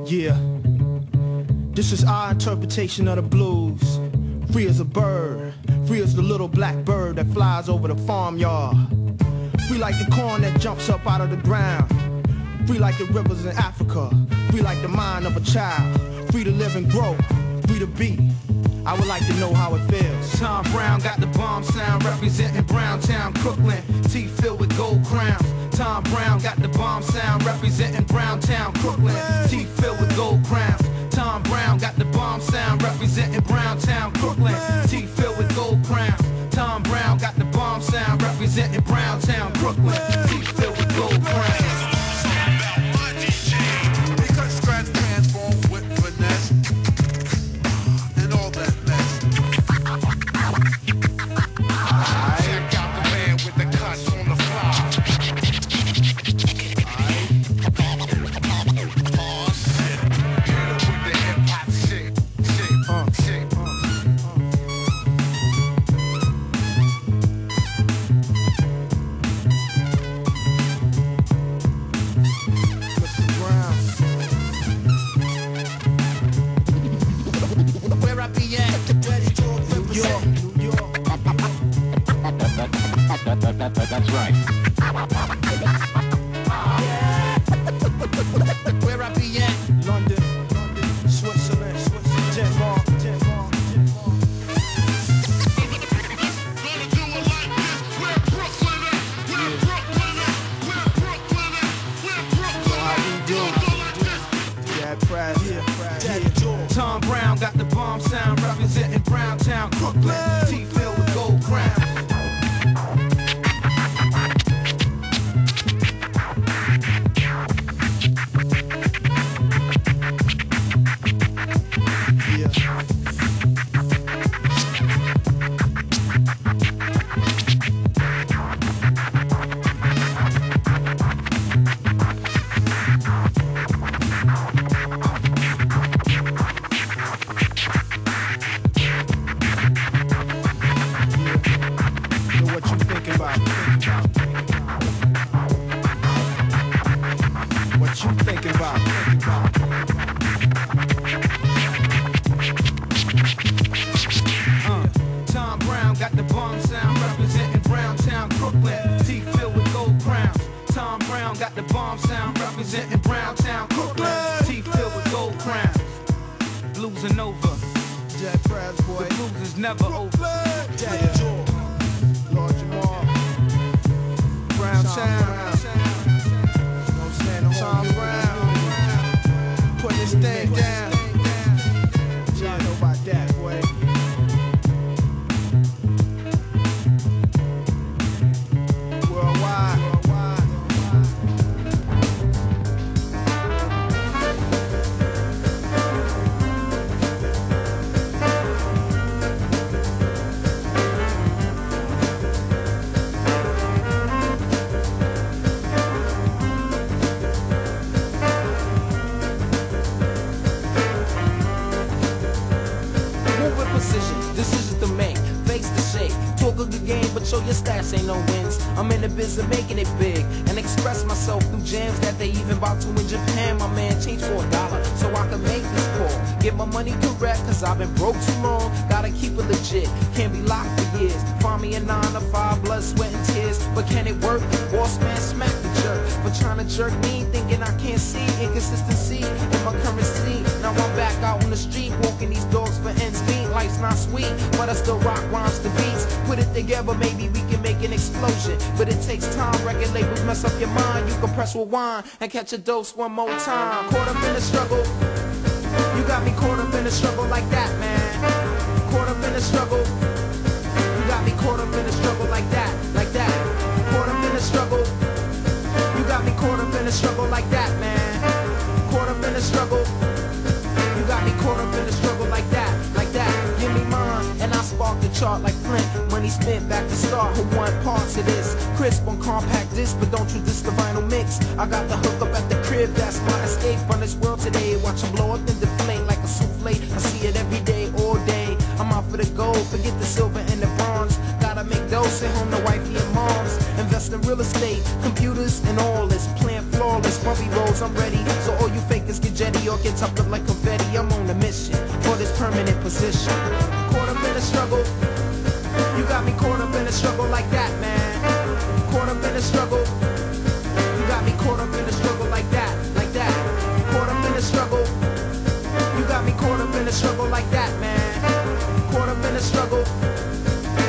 Yeah, this is our interpretation of the blues. Free as a bird, free as the little black bird that flies over the farmyard. Free like the corn that jumps up out of the ground. Free like the rivers in Africa. Free like the mind of a child. Free to live and grow, free to be. I would like to know how it feels. Tom Brown got the bomb sound, representing Browntown, Brooklyn. Teeth filled with gold crowns. Tom Brown got the bomb sound, representing Browntown, Brooklyn. Teeth filled with gold crowns. Tom Brown got the bomb sound, representing Browntown, Brooklyn. Teeth filled with gold crowns. Tom Brown got the bomb sound, representing Browntown, Brooklyn. Teeth filled with gold crowns. That's right. Where I be at? London, Switzerland, Denmark. Tom Brown got the bomb sound, representing Browntown, Brooklyn. Teeth filled with gold crowns. Tom Brown got the bomb sound, representing Browntown, Brooklyn. Teeth filled with gold crowns. Tom Brown got the bomb sound, representing Browntown, Brooklyn. Teeth filled with gold crowns. Blues are over. Jack Crabs, boy. The blues is never over. Daddy Joe, Lord Jamal, Browntown. Tom Brown, put this thing down. Y'all know about that, boy. Worldwide. Decisions to make, face the shake. Talk a good game, but show your stats ain't no wins. I'm in the business of making it big and express myself through jams that they even bought to in Japan. My man changed for $1 so I can make this call. Get my money correct, cause I've been broke too long. Gotta keep it legit, can't be locked for years. Find me a 9 to 5, blood, sweat, and tears. But can it work? Boss man, smack the jerk. For trying to jerk me, thinking I can't see inconsistency in my currency. Now I'm back out on the street, walking these dogs for ends meet. Life's not sweet, but I still rock rhymes to beats. Put it together, maybe we can make an explosion. But it takes time, record labels mess up your mind. You can press rewind and catch a dose one more time. Caught up in the struggle, you got me caught up in the struggle like that, man. Caught up in the struggle, you got me caught up in the struggle like that, like that. Caught up in the struggle, you got me caught up in the struggle like that, man. Caught up in the struggle, you got me caught up in the struggle like that, like that. Give me mine, and I spark the chart like Flint. Money spent back to start, who want parts of this? Crisp on compact disc, but don't you diss the vinyl mix. I got the hook up at the crib, that's my escape from this world today. Watch them blow up and deflate like a souffle. I see it every day, all day. I'm out for the gold, forget the silver and the bronze. Gotta make dough, send home to wifey and moms. Invest in real estate, computers and all this. Plan flawless, bumpy road knows I'm ready. So all you fakers get jetty or get topped up like confetti. I'm on a mission for this permanent position. Caught up in a struggle. You got me caught up in a struggle like that, man. Caught up in a struggle. You got me caught up in a struggle like that, like that. Caught up in a struggle. You got me caught up in a struggle like that, man. Caught up in a struggle.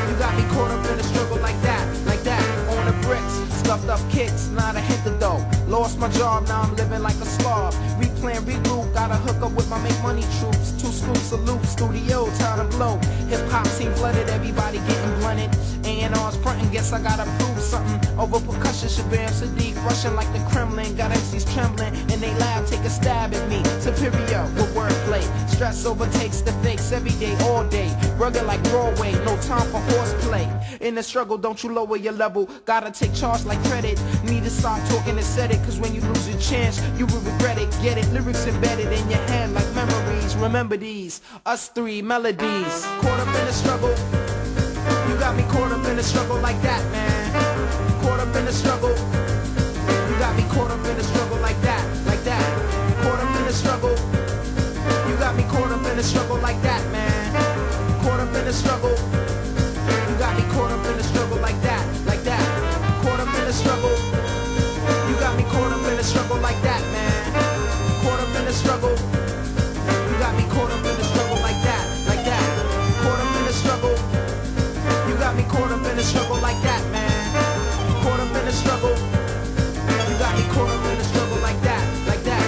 You got me caught up in a struggle like that, like that. On the bricks, stuffed up kicks, now I hit the dough. Lost my job, now I'm living like a slob. Replan, regroup, gotta hook up with my make money troops. 2 scoops of loop, studio, time to blow. Hip hop team flooded, everybody getting blunted. A&R's frontin', guess I gotta prove something. Over percussion, Shabam Sadiq, rushing like the Kremlin. Got MCs trembling, and they laugh, take a stab at me. Superior with wordplay, stress overtakes the fakes every day, all day. Rugged like Broadway, no time for horseplay. In the struggle, don't you lower your level. Gotta take charge like credit. Need to stop talking and set it, cause when you lose your chance, you will regret it. Get it, lyrics embedded in your hand like memories. Remember these, us 3 melodies. Caught up in the struggle. You got me caught up in the struggle like that, man. Caught up in the struggle. You got me caught up in the struggle like that, like that. Caught up in the struggle. You got me caught up in the struggle like that, man. Caught up in the struggle. You got me caught up in the struggle like that, like that. Caught up in the struggle. You got me caught up in the struggle like that, man. Caught up in the struggle. You got me caught up in the struggle like that, like that. Caught up in the struggle. You got me caught up in the struggle like that, man. Caught up in the struggle. You got me caught up in the struggle like that, like that.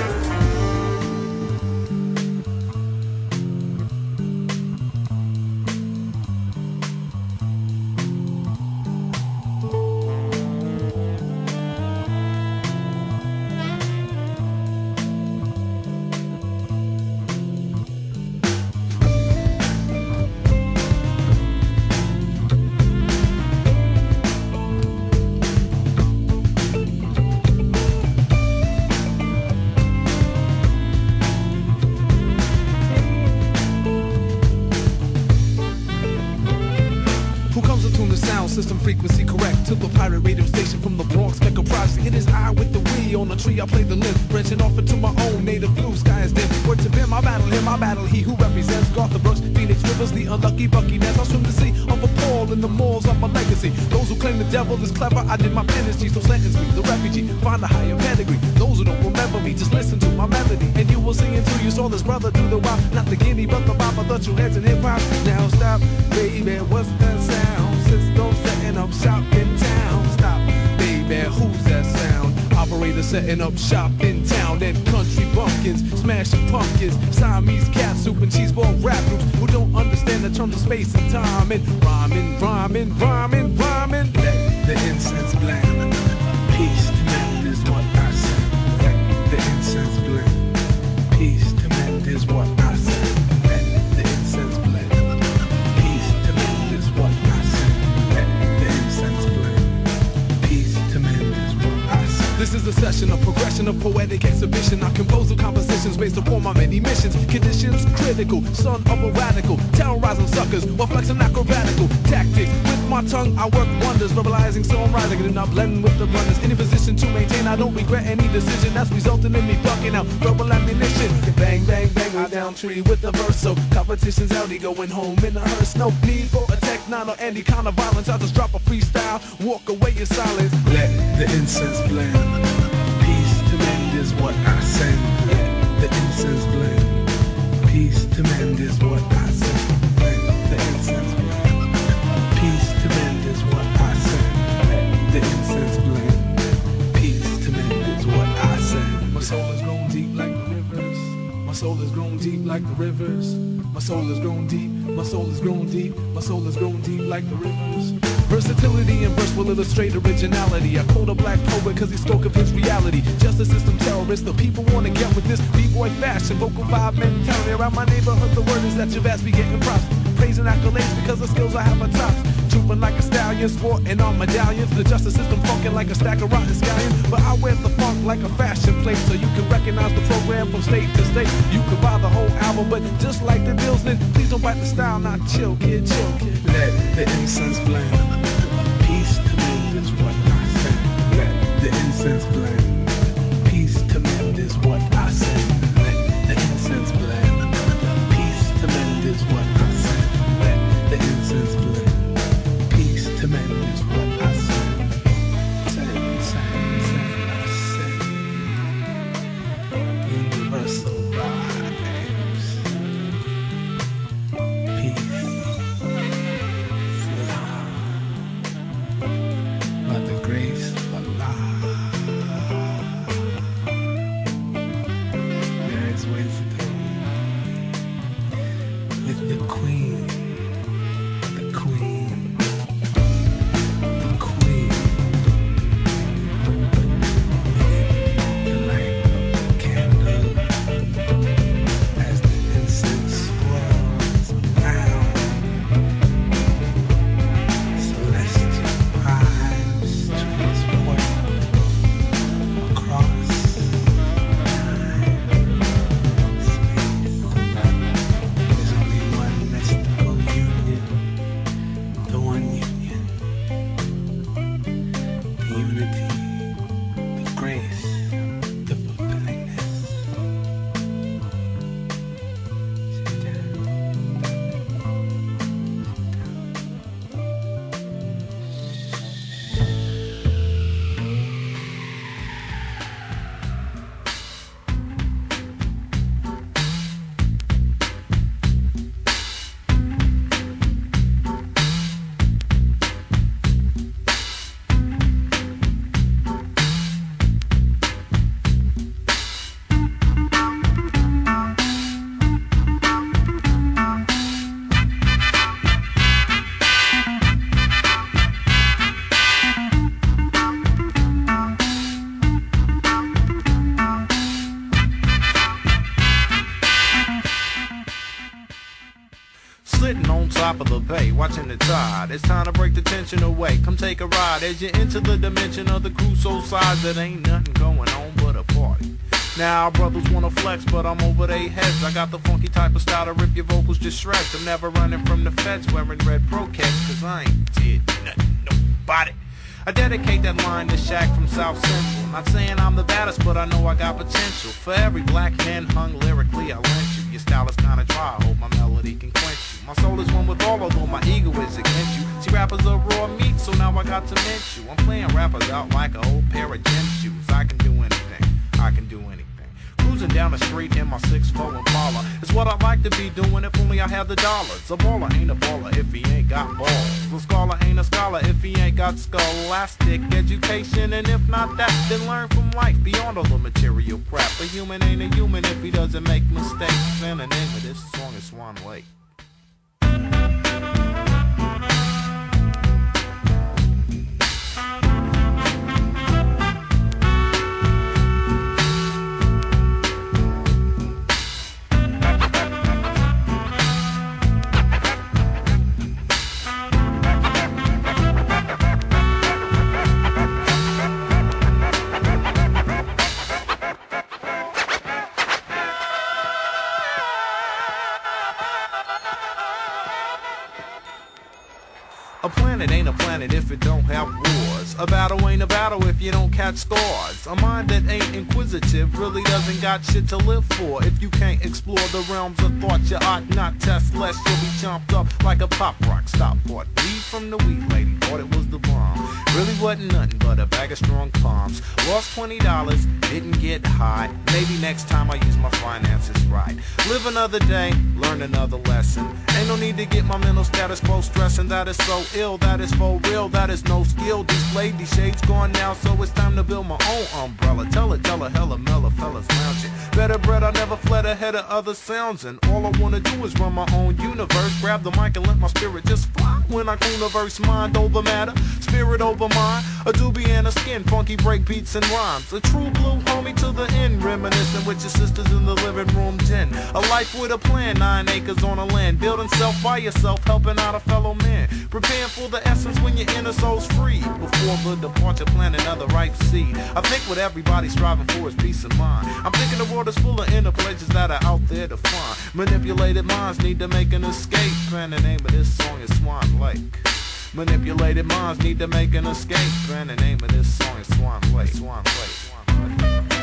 System frequency correct to the pirate radio station from the Bronx Mecca Project. It is I with the we on the tree. I play the lift, branching off into my own native blue sky is dim. Word to Ben, I battle him, I battle he who represents Garth Brooks, Phoenix Rivers, the unlucky Bucky Ness. I swim the sea of a Paul in the malls of my legacy. Those who claim the devil is clever, I did my penance. So sentence me, the refugee, find a higher pedigree. Those who don't remember me, just listen to my melody, and you will sing until you saw this brother do the wop. Not the guinea, but the bop. I thought you heads in hip hop. Now stop, baby, what's that sound? System setting up shop in town. Stop, baby, who's that sound? Operator setting up shop in town. And country bumpkins, smashing pumpkins, Siamese cat soup and cheese ball rap groups who don't understand the terms of space and time. And rhyming, rhyming, rhyming, rhyming. Let the incense blend. Peace to men is what I said. Let the incense blend. Peace to men is what I said. Let the incense blend. Peace to men is what I said. Let the incense blend. Peace to men is what I said. This is a session, a progression of poetic exhibition. I compose of compositions based upon my many missions. Conditions critical, son of a radical, terrorizing suckers while flexing acrobatical tactics. With my tongue, I work wonders, verbalizing so I'm rising and not blending with the runners. Any position to maintain, I don't regret any decision that's resulting in me bucking out verbal ammunition. Bang, bang, bang, I down tree with the verse. So competition's out, he going home in a hearse. No need for a tech nine or any kind of violence. I just drop a freestyle, walk away in silence. Let the incense blend. Peace to men is what I send. Let the incense blend. Peace to men is what I send. Let the incense blend. Peace to men is what I send. Let the incense blend. Peace to men is what I send. My soul has grown deep like the rivers. My soul has grown deep like the rivers. My soul has grown deep. My soul has grown deep. My soul has grown deep like the rivers. Versatility in verse will illustrate originality. I quote a black poet cause he spoke of his reality. Justice system terrorist, the people wanna get with this b-boy fashion. Vocal vibe mentality. Around my neighborhood the word is that your ass be getting props. Praise and accolades because the skills I have are tops. Trooping like a stallion, sporting on medallions. The justice system funkin' like a stack of rotten scallions. But I wear the funk like a fashion plate, so you can recognize the program from state to state. You can buy the whole album, but just like the deals, then please don't bite the style. Not chill, kid, chill, kid. Let the incense blend. Peace to men is what I say. Let the incense blend. Peace to men top of the bay, watching the tide. It's time to break the tension away. Come take a ride as you enter the dimension of the cruise so size that ain't nothing going on but a party. Now brothers wanna flex, but I'm over they heads. I got the funky type of style to rip your vocals to shreds. I'm never running from the feds wearing red pro caps, cause I ain't did nothing, nobody. I dedicate that line to Shaq from South Central. Not saying I'm the baddest, but I know I got potential. For every black man hung lyrically, I lent you. Your style is kinda dry, I hope my melody can quench you. My soul is one with all, although my ego is against you. See, rappers are raw meat, so now I got to mint you. I'm playing rappers out like a whole pair of gym shoes. I can do anything, I can do anything. Cruising down the street in my 6'4" Impala is what I like to be doing if only I had the dollars. A baller ain't a baller if he ain't got balls. A scholar ain't a scholar if he ain't got scholastic education. And if not that, then learn from life beyond all the material crap. A human ain't a human if he doesn't make mistakes. And the name of this song is Swan Lake. A planet ain't a planet if it don't have wars. A battle ain't a battle if you don't catch scars. A mind that ain't inquisitive really doesn't got shit to live for. If you can't explore the realms of thought, you ought not test, lest you'll be chomped up like a pop rock. Stop bought weed from the weed lady, thought it was the bomb. Really wasn't nothing but a bag of strong palms. Lost $20, didn't get high. Maybe next time I use my finances right. Live another day, learn another lesson. Ain't no need to get my mental status quo stressing. That is so ill, that is for real, that is no skill displayed. These shades gone now, so it's time to build my own umbrella. Tell her, hella mellow fellas lounging. Better bread, I never fled ahead of other sounds. And all I wanna do is run my own universe. Grab the mic and let my spirit just fly. When I universe, mind over matter, spirit over mind. A doobie and a skin, funky break beats and rhymes. A true blue homie to the end, reminiscing with your sisters in the living room gin. A life with a plan, 9 acres on a land. Building self by yourself, helping out a fellow man. Preparing for the essence when your inner soul's free. Before the departure, plant another ripe seed. I think what everybody's striving for is peace of mind. I'm thinking the world is full of inner pleasures that are out there to find. Manipulated minds need to make an escape. And the name of this song is Swan Lake. Manipulated minds need to make an escape. And the name of this song is Swan Lake. Swan Lake. Swan Lake.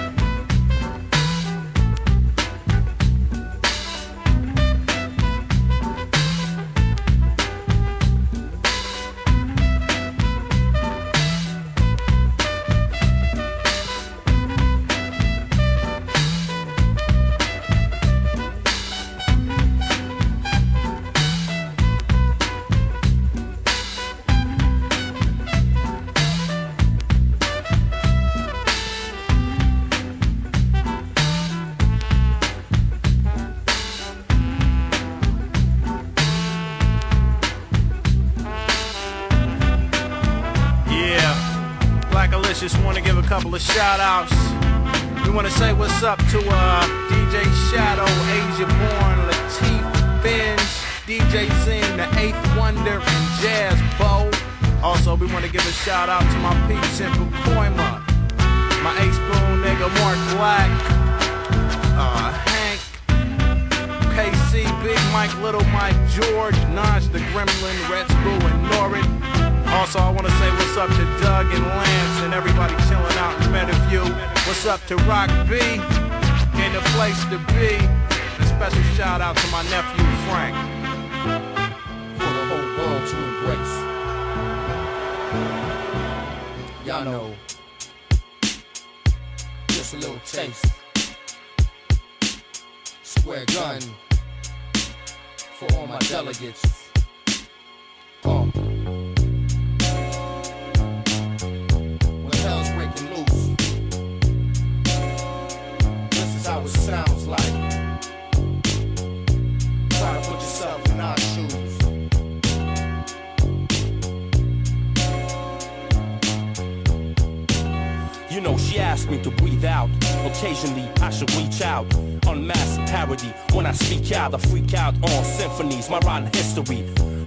Just want to give a couple of shout outs. We want to say what's up to DJ Shadow, Asia Born, Latif, Benj, DJ Zing, the 8th Wonder, and Jazz Bo. Also, we want to give a shout out to my peeps in Pacoima, my A-Spoon nigga Mark Black, Hank, KC, Big Mike, Little Mike, George, Naj, the Gremlin, Reds Boo, and Norrin. Also, I want to say what's up to Doug and Lance and everybody chilling out in Meadowview. What's up to Rock B in the place to be. And a special shout out to my nephew Frank. For the whole world to embrace. Y'all know. Just a little taste. Square gun for all my delegates. How it sounds like. Try to put yourself in our shoes. You know, she asked me to breathe out. Occasionally, I should reach out. Unmasked parody. When I speak out, I freak out on symphonies. My rotten history.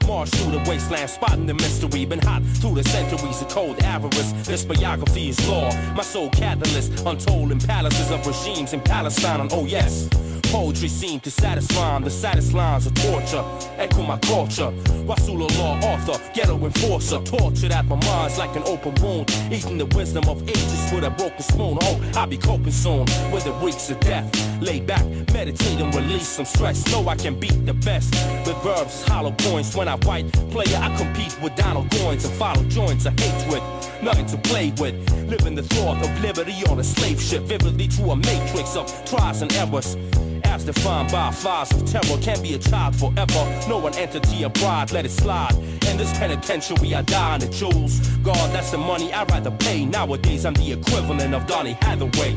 March through the wasteland, spotting the mystery. Been hot through the centuries of cold avarice. This biography is law, my soul catalyst. Untold in palaces of regimes in Palestine. And oh yes, poetry seemed to satisfy the saddest lines of torture. Echo my culture. Rasulullah, author, ghetto enforcer. Tortured at my mind's like an open wound. Eating the wisdom of ages with a broken spoon. Oh, I'll be coping soon with the reeks of death. Lay back, meditate and release some stress. Know I can beat the best with verbs, hollow points. When I write, player, I compete with Donald Goins and follow joints of hatred. Nothing to play with. Living the thought of liberty on a slave ship. Vividly through a matrix of trials and errors. As defined by fires of terror. Can't be a child forever. No one entity of pride, let it slide. In this penitentiary I die in the jewels. God, that's the money I'd rather pay. Nowadays I'm the equivalent of Donny Hathaway.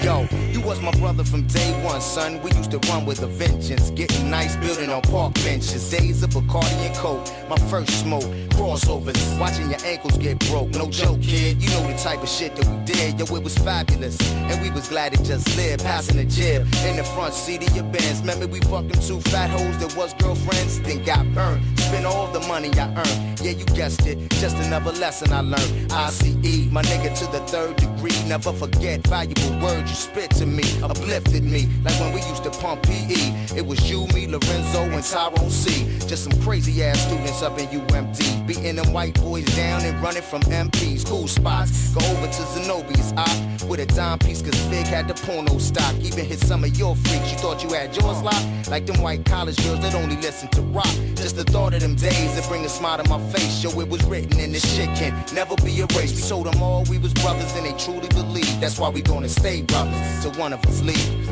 Yo, you was my brother from day one, son. We used to run with a vengeance, getting nice, building on park benches. Days of Bacardi and Coke, my first smoke, crossovers, watching your ankles get broke. No joke, kid, you know the type of shit that we did. Yo, it was fabulous, and we was glad it just lived. Passing the jib in the front seat of your Benz. Remember we fucked them two fat hoes that was girlfriends, then got burned. Spent all the money I earned. Yeah, you guessed it, just another lesson I learned. ICE, my nigga to the third degree. Never forget valuable words you spit to me, uplifted me, like when we used to pump PE. It was you, me, Lorenzo, and Tyrone C. Just some crazy ass students up in UMD, beating them white boys down and running from MPs. Cool spots, go over to Zenobia's op with a dime piece, cause Fig had the porno stock. Even hit some of your freaks, you thought you had yours locked, like them white college girls that only listen to rock. Just the thought of them days that bring a smile to my face. Yo, it was written and this shit can never be erased. We told them all we was brothers and they truly believed. That's why we gonna stay brothers till one of us leaves.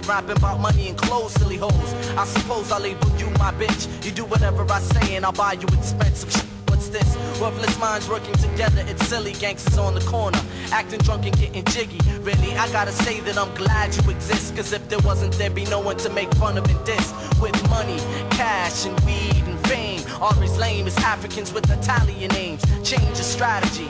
Rapping about money and clothes, silly hoes. I suppose I'll label you my bitch. You do whatever I say and I'll buy you expensive shit. What's this? Worthless minds working together, it's silly. Gangsters on the corner, acting drunk and getting jiggy. Really, I gotta say that I'm glad you exist, cause if there wasn't, there'd be no one to make fun of and diss. With money, cash, and weed and fame, all as lame as Africans with Italian names. Change your strategy.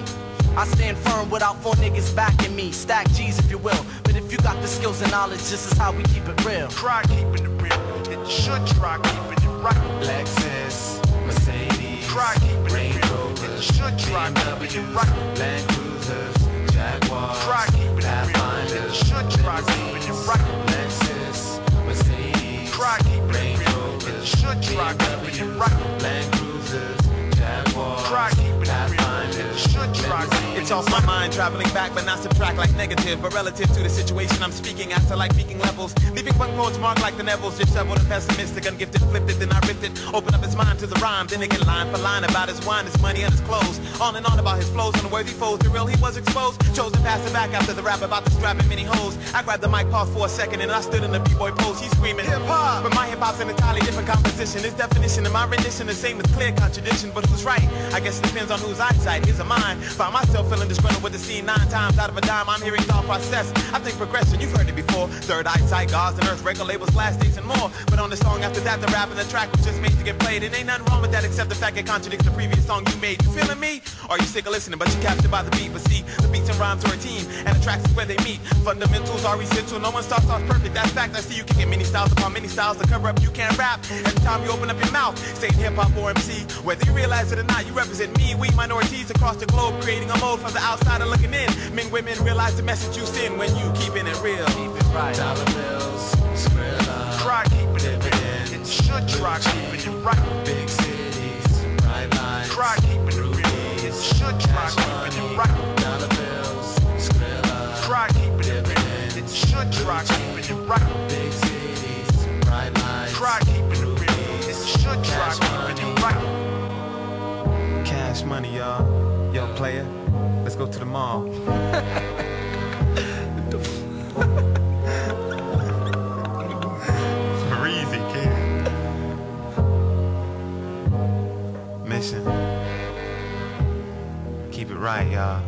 I stand firm without four niggas backing me. Stack G's if you will, but if you got the skills and knowledge, this is how we keep it real. Try keeping it real, and you should try keeping it right. Lexus, Mercedes, try keeping Range it real, Rovers, and you should try keeping it right. Land Cruisers, Jaguars, try keeping it real, Pathfinders, and you should try keeping it right. Lexus, Mercedes, try keeping Range it real, and you Rovers, should try keeping it right. Land Cruisers, Jaguars, try keeping it real, and you Pathfinders, should try keeping it right. It's off my mind, traveling back, but not subtract like negative. But relative to the situation I'm speaking at, to like peaking levels. Leaving punk roads marked like the Neville's. Disheveled and pessimistic, ungifted, flipped it, then I ripped it. Open up his mind to the rhyme, then again line for line about his wine, his money, and his clothes. On and on about his flows, unworthy foes. The real he was exposed. Chosen pass it back after the rap about the strapping many hoes. I grabbed the mic, paused for a second, and I stood in the b-boy pose. He's screaming hip-hop, but my hip-hop's an entirely different composition. His definition and my rendition the same as clear contradiction, but who's right? I guess it depends on whose eyesight. His or mine. Found myself feeling disgruntled with the scene 9 times out of a dime. I'm hearing thought process. I think progression, you've heard it before. Third eyesight, gods and earth, record labels, blast station, more. But on the song after that, the rap and the track was just made to get played. And ain't nothing wrong with that except the fact it contradicts the previous song you made. You feeling me? Or are you sick of listening, but you captured by the beat? But see, the beats and rhymes are a team, and the tracks is where they meet. Fundamentals are essential. No one starts off perfect. That's fact. I see you can get many styles upon many styles to cover up. You can't rap. Every time you open up your mouth, saying hip hop or MC, whether you realize it or not, you represent me. We minorities across the globe, creating a mode from the outside and looking in. Men, women realize the message you send when you keeping it real. Keep it right. Dollar bills, Skrilla. Try keeping it real. It should try keeping it right. Big cities, bright lights. Try keeping it real. It should try keeping it right. Dollar bills, Skrilla. Try keeping it real. It should try keeping it right. Big cities, bright lights. Try keeping it real. It should try keeping it right. Cash money, y'all. Yo, player, let's go to the mall. Breezy, kid. Mission. Keep it right, y'all.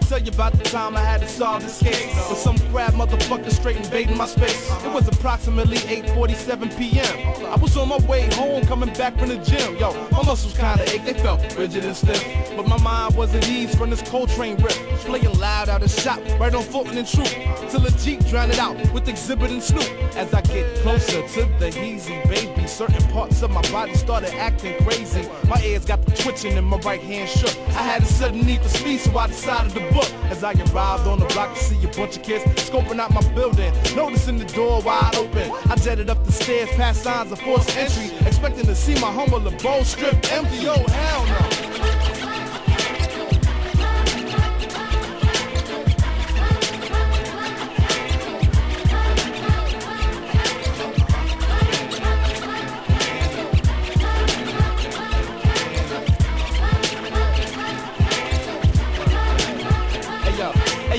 Tell you about the time I had to solve this case with some crab motherfucker straight invading my space. It was approximately 8:47 p.m. I was on my way home, coming back from the gym. Yo, my muscles kinda ached, they felt rigid and stiff, but my mind was at ease from this Coltrane riff, playing loud out of shop, right on Fulton and Troop, till a Jeep drowned it out with Exhibit and Snoop. As I get closer to the Heezy, baby, certain parts of my body started acting crazy. My ears got the twitching and my right hand shook. I had a sudden need for speed, so I decided to book. As I arrived on the block to see a bunch of kids scoping out my building, noticing the door wide open, I jetted up the stairs past signs of forced entry, expecting to see my humble abode stripped empty. Yo, hell no.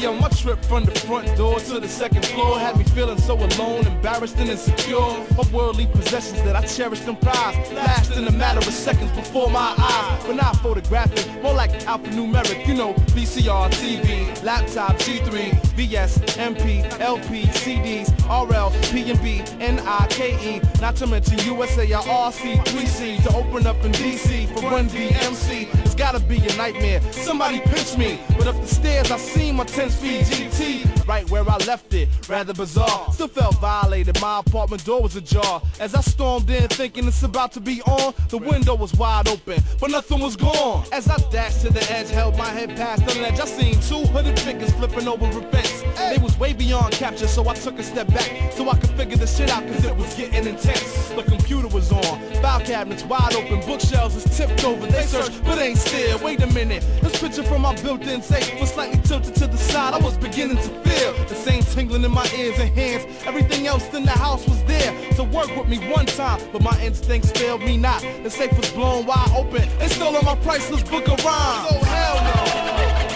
Yo, my trip from the front door to the second floor had me feeling so alone, embarrassed and insecure. My worldly possessions that I cherished and prized flashed in a matter of seconds before my eyes. When I photographed it, more like alphanumeric, you know, VCR, TV, laptop, G3, VS, MP, LP, CDs, RL, PNB, NIKE, not to mention USAR, RC, 3C, to open up in DC for Run DMC. It's gotta be a nightmare, somebody pinch me, but up the stairs I seen my 10-speed GT, right where I left it, rather bizarre. Still felt violated, my apartment door was ajar. As I stormed in thinking it's about to be on, the window was wide open, but nothing was gone. As I dashed to the edge, held my head past the ledge, I seen 2 hooded figures flipping over a fence. They was way beyond capture, so I took a step back so I could figure the shit out, cause it was getting intense. The computer was on, file cabinets wide open, bookshelves is tipped over. They searched, but ain't still. Wait a minute, this picture from my built-in safe was slightly tilted to the side. I was beginning to feel the same tingling in my ears and hands. Everything else in the house was there to work with me one time, but my instincts failed me not. The safe was blown wide open. They stole my priceless book of rhymes. Oh hell no.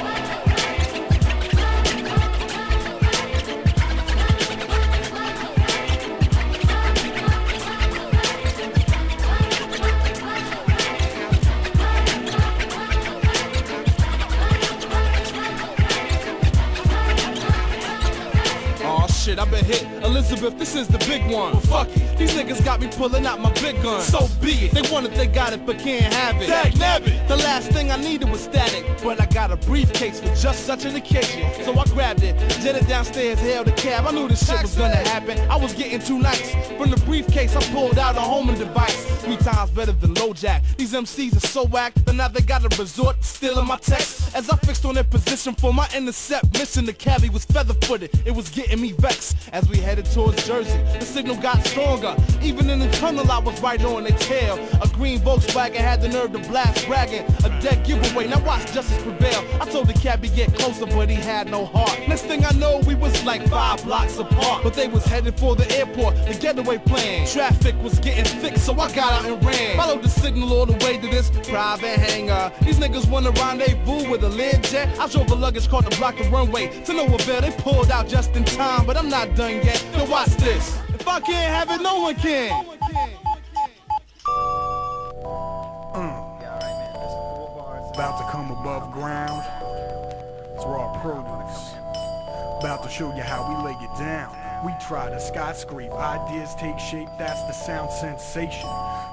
Shit, I've been hit. Elizabeth, this is the big one. Well, fuck it. These niggas got me pulling out my big gun. So be it. They want it, they got it, but can't have it. Dag nabbit. The last thing I needed was static, but I got a briefcase for just such an occasion. So I grabbed it, jetted downstairs, hailed a cab. I knew this shit was gonna happen. I was getting too nice. From the briefcase, I pulled out a homing device. 3 times better than LoJack. These MCs are so whack, but now they gotta resort to stealing my text. As I fixed on their position for my intercept mission, the cabbie was feather-footed. It was getting me vexed. As we headed headed towards Jersey. The signal got stronger. Even in the tunnel, I was right on their tail. A green Volkswagen had the nerve to blast, bragging a dead giveaway. Now watch justice prevail. I told the cabbie get closer, but he had no heart. Next thing I know, we was like 5 blocks apart. But they was headed for the airport, the getaway plane. Traffic was getting thick, so I got out and ran. Followed the signal all the way to this private hangar. These niggas wanna rendezvous with a lead jet. I drove a luggage cart to block the runway. To no avail, they pulled out just in time, but I'm not done yet. Yo, watch this. If I can't have it, no one can. About to come above ground. It's raw produce. About to show you how we lay it down. We try to skyscrape, ideas take shape, that's the sound sensation.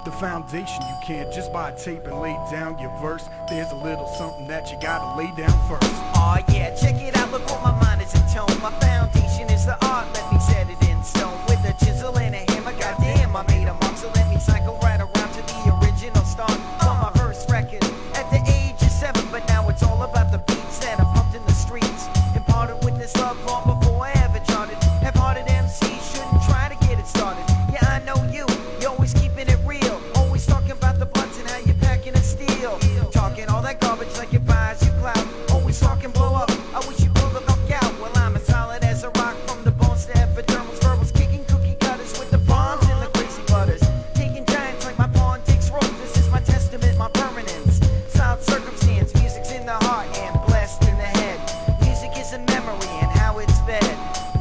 The foundation, you can't just buy tape and lay down your verse. There's a little something that you gotta lay down first. Oh yeah, check it out, look what my mind is in tone. My foundation is the art, let me set it in stone. With a chisel and a hammer, goddamn, I made a mark. So let me cycle right around to the original start. On my first record, at the age of 7, but now it's all about the beats that are pumped in the streets. Imparted with this love long before I ever charted. Half-hearted MCs shouldn't try to get it started. Yeah, I know you're always keeping it real. Always talking about the blunts and how you're packing a steel. Talking all that garbage like it buys you clout. Always talking blow up, I wish you pulled the fuck out. Well, I'm as solid as a rock from the bones to epidermals. Verbals kicking cookie cutters with the bombs and the crazy butters. Taking giants like my pawn takes rope. This is my testament, my permanence. Solid circumstance, music's in the heart and blessed in the head. Music is a memory and how it's fed.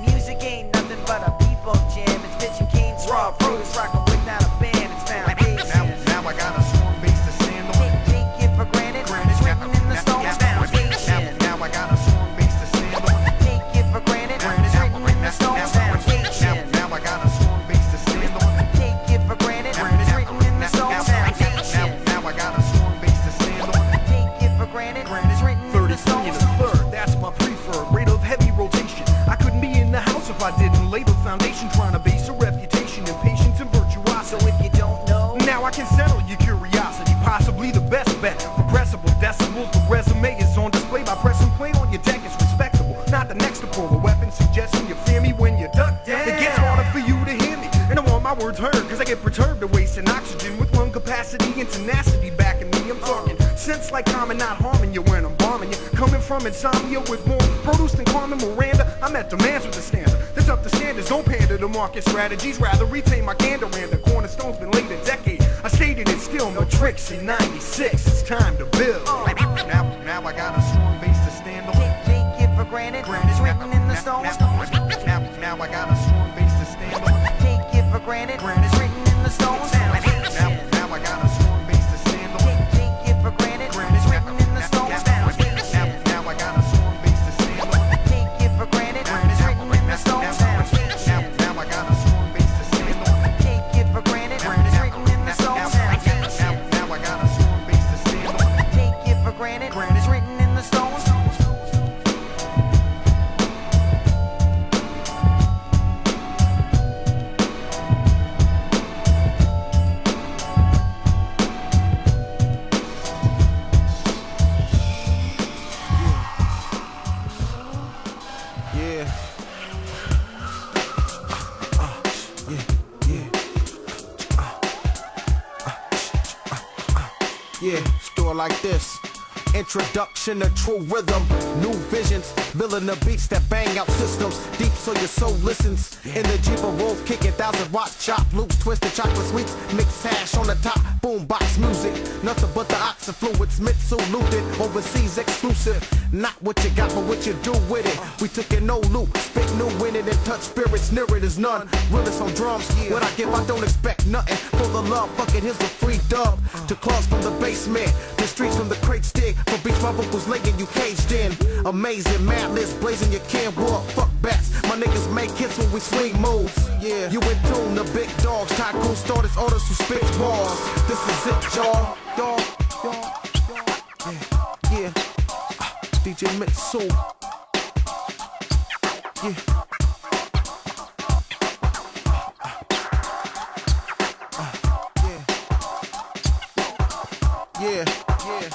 Music ain't nothing but a people jam. It's bitch and Kane's raw produce, rockin' without a band. It's foundation. Now I got a strong base to stand on. Take it for granted. It's written in the stone's foundation. Now I got a strong base to stand on. Take it for granted. It's written in the stone's foundation. Now I got a strong base to stand on. Take it for granted. It's written in the stone's foundation. Now I got a strong base to stand on. Take it for granted. It's written in the 33 stone's and a third, that's my preferred rate of heavy rotation. I couldn't be in the house if I didn't lay the foundation, trying to base a reputation in patience and virtuosity. So if you don't know, now I can settle your curiosity, possibly the best bet. Progressible decibels, the resume is on display. By pressing play on your deck is respectable, not the next to pull a weapon, suggesting you fear me when you duck down. It gets harder for you to hear me, and I want my words heard, cause I get perturbed at wasting oxygen with lung capacity and tenacity backing me. I'm talking sense like common, not harming you when I'm bombing you. Coming from insomnia with more produce than Carmen Miranda, I'm at demands with the stanza. That's up to standards, don't pander to market strategies, rather retain my candor, and the cornerstone's been laid a decade. I stated it still, no tricks in 96, it's time to build. Now I got a strong base to stand on. take it for granted. It's written in the stones. Now I got a strong base to stand on. Take it for granted. It's written in the stones. Now I got a strong base to stand on. Take it for granted. It's written in the stones. Now I got a strong base to stand on. Take it for granted. It's written in the stones. Now I got a strong base to stand on. Take it for granted. It's written in the stones. Now I got a strong base to stand on. Take it for granted. It's written in the stones. Yeah, store like this. Introduction to true rhythm, new visions, villain the beats that bang out systems, deep so your soul listens. In the Jeep of Wolf, kicking 1,000-watt chop, loops, twisted chocolate sweets, mixed hash on the top, boombox music, nothing but the oxy fluids, Mitsu looted, overseas exclusive. Not what you got, but what you do with it. We took it no loop, spit new in it, and touch spirits near it is none. Realist on drums, what I give, I don't expect nothing. For the love, fuck it, here's the free dub. To claws from the basement, the streets from the crates dig. For beats, my vocals laying you caged in. Amazing, mad list blazing, you can't walk. Fuck bats, my niggas make hits when we swing moves. Yeah, you in tune, the big dogs, tycoon starters, orders who spit balls. This is it, y'all. Yeah. DJ Mitsu. Yeah. Yeah.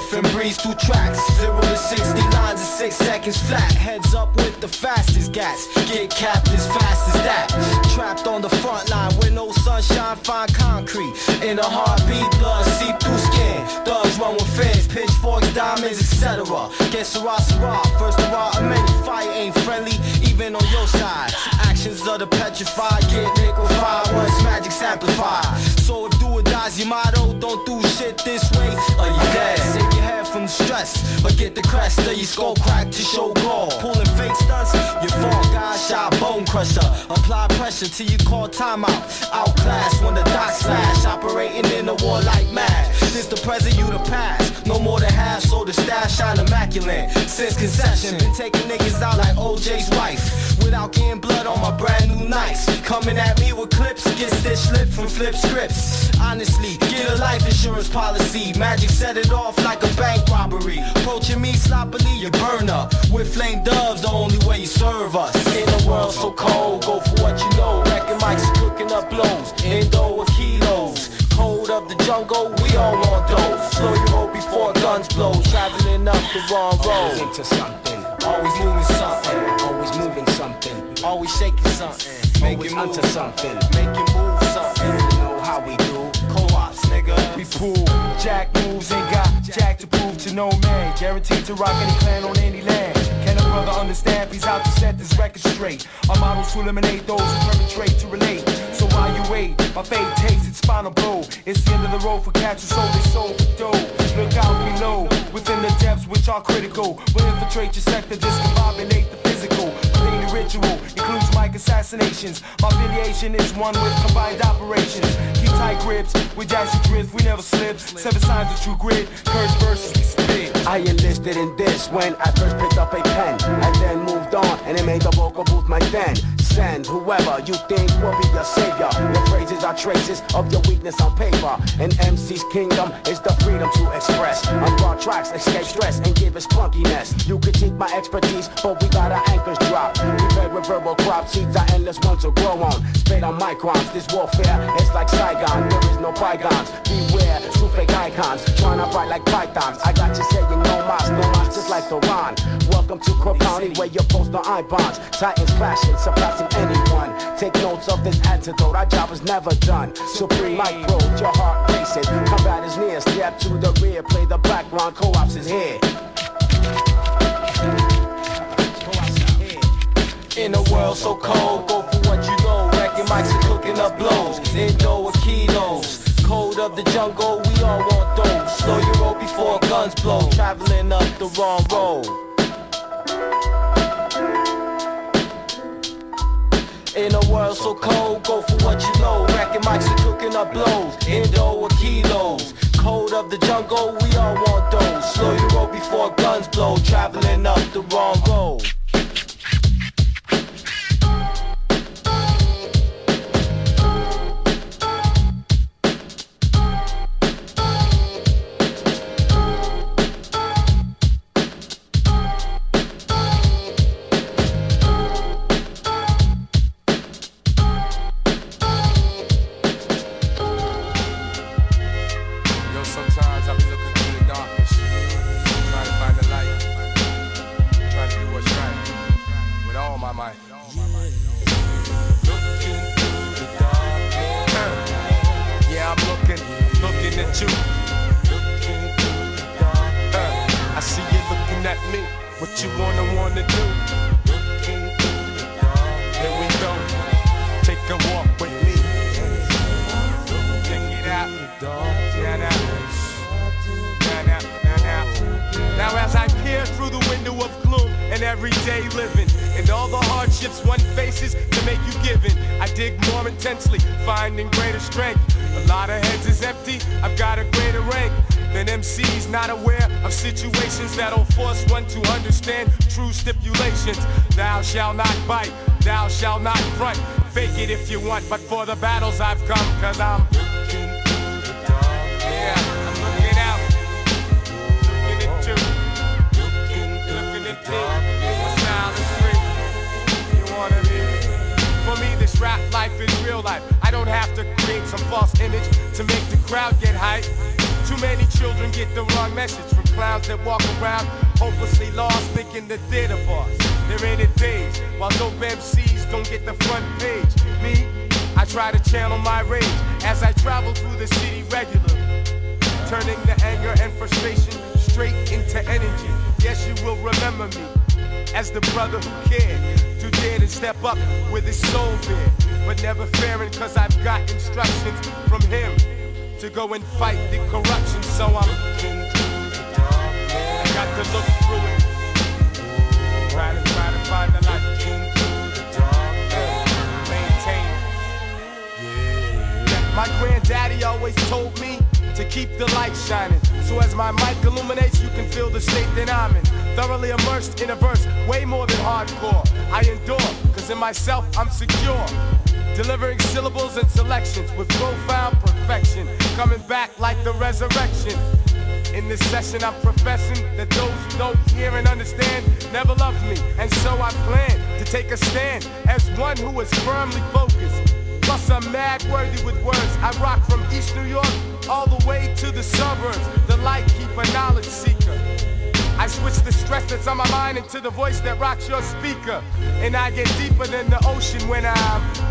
spliff and breeze through tracks. 0 to 60 lines in 6 seconds flat. Heads up with the fastest gats. Get capped as fast as that. Trapped on the front line with no sunshine, fine concrete. In a heartbeat, blood seep through skin. Thugs run with fins, pitchforks, diamonds, etc. Get Sarah, first of all, a many fire ain't friendly, even on your side. Actions of the petrified, get liquefied once magic's amplified. So if do or die's your motto, don't do shit this way, or you dead. Save your head from the stress, or get the crest of your skull cracked to show gold. Pulling fake stunts, you fall, guys shot, bone crusher. Apply pressure till you call timeout. Outclass when the dots slash, operating in a war like mad. This the present, you the past. No more than half, so the stash shine immaculate. Since conception, been taking niggas out like OJ's wife. Without getting blood on my brand new nights. Coming at me with clips, get stitched slip from flip scripts. Honestly, get a life insurance policy. Magic set it off like a bank robbery. Approaching me sloppily, you burn up. With flame doves, the only way you serve us. In a world so cold, go for what you know. Wrecking mics, cooking up blows. Indo with kilos. Code of the jungle, we all want those. Slow your roll before guns blow. Traveling up the wrong road. Always into something, always moving something. Always moving something, always shaking something. Making onto something, making move something. You know how we do, co-ops, nigga. We pull, jack moves, ain't got jack to prove to no man. Guaranteed to rock any clan on any land. Can a brother understand? He's out to set this record straight. Our models to eliminate those who perpetrate to relate. So while you wait, my fate takes its final blow. It's the end of the road for cats who sold their soul for dough. Look out below, within the depths which are critical. We'll infiltrate your sector, discombobulate the physical. Within the ritual, includes mic assassinations. My affiliation is one with combined operations. Keep tight grips, we dash the drift, we never slip. 7 signs of true grit, curse verses we spit. I enlisted in this when I first picked up a pen. I then moved on and it made the vocal booth my den. Send whoever you think will be your savior. Your phrases are traces of your weakness on paper. An MC's kingdom is the freedom to express. On raw tracks, escape stress and give us funkiness. You critique my expertise, but we got our anchors dropped. We fed with verbal crop seeds, are endless ones to grow on. Spade on microns, this warfare, it's like Saigon. There is no bygones, beware, true fake icons. Trying to fight like pythons. I got you saying no mas, just like the Ron. Welcome to Cook County, where you post on I-bonds. Titans clashing, surpassing anyone. Take notes of this antidote, our job is never done. Supreme micro, your heart racing. Combat is near, step to the rear. Play the background, co-ops is here. In a world so cold, go for what you know. Wrecking mics and cooking up blows. Indo with kilos. Code of the jungle, we all want those. Slow your roll before guns blow. Traveling up the wrong road. In a world so cold, go for what you know. Wrecking mics and cooking up blows. Indo with kilos. Code of the jungle, we all want those. Slow your roll before guns blow. Traveling up the wrong road. I see you looking at me. What you wanna do? Here we go. Take a walk with me. Check it out. Now as I peer through the window of gloom and everyday living, and all the hardships one faces to make you giving, I dig more intensely, finding greater strength. A lot of heads is empty, I've got a greater rank than MCs not aware of situations that'll force one to understand true stipulations. Thou shalt not bite, thou shalt not front. Fake it if you want, but for the battles I've come, cause I'm looking through the dark. Yeah, I'm looking out, looking at you, looking at me. My style is free, you wanna be? For me this rap life is real life. I don't have to create some false image to make the crowd get hype. Too many children get the wrong message from clowns that walk around hopelessly lost, thinking the theater boss. They're in it days, while dope MCs don't get the front page. Me, I try to channel my rage as I travel through the city regularly, turning the anger and frustration straight into energy. Yes, you will remember me as the brother who cared, to dare to step up with his soul bare, but never fearing, cause I've got instructions from him to go and fight the corruption. So I'm I got to look through it, try to find the light, maintain. My granddaddy always told me to keep the light shining, so as my mic illuminates, you can feel the state that I'm in. Thoroughly immersed in a verse, way more than hardcore. I endure, cause in myself I'm secure, delivering syllables and selections with profound perfection, coming back like the resurrection. In this session I'm professing that those who don't hear and understand never loved me, and so I plan to take a stand as one who is firmly focused. Plus I'm mad worthy with words. I rock from East New York all the way to the suburbs, the light keeper, knowledge seeker. I switch the stress that's on my mind into the voice that rocks your speaker, and I get deeper than the ocean when I'm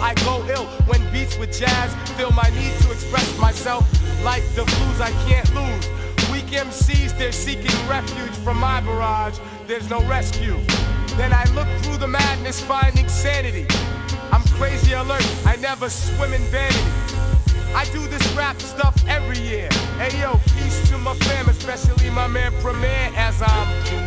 I go ill when beats with jazz feel my need to express myself like the blues I can't lose. Weak MCs, they're seeking refuge from my barrage. There's no rescue. Then I look through the madness, finding sanity. I'm crazy alert, I never swim in vanity. I do this rap stuff every year. Hey yo, peace to my fam, especially my man Premier, as I'm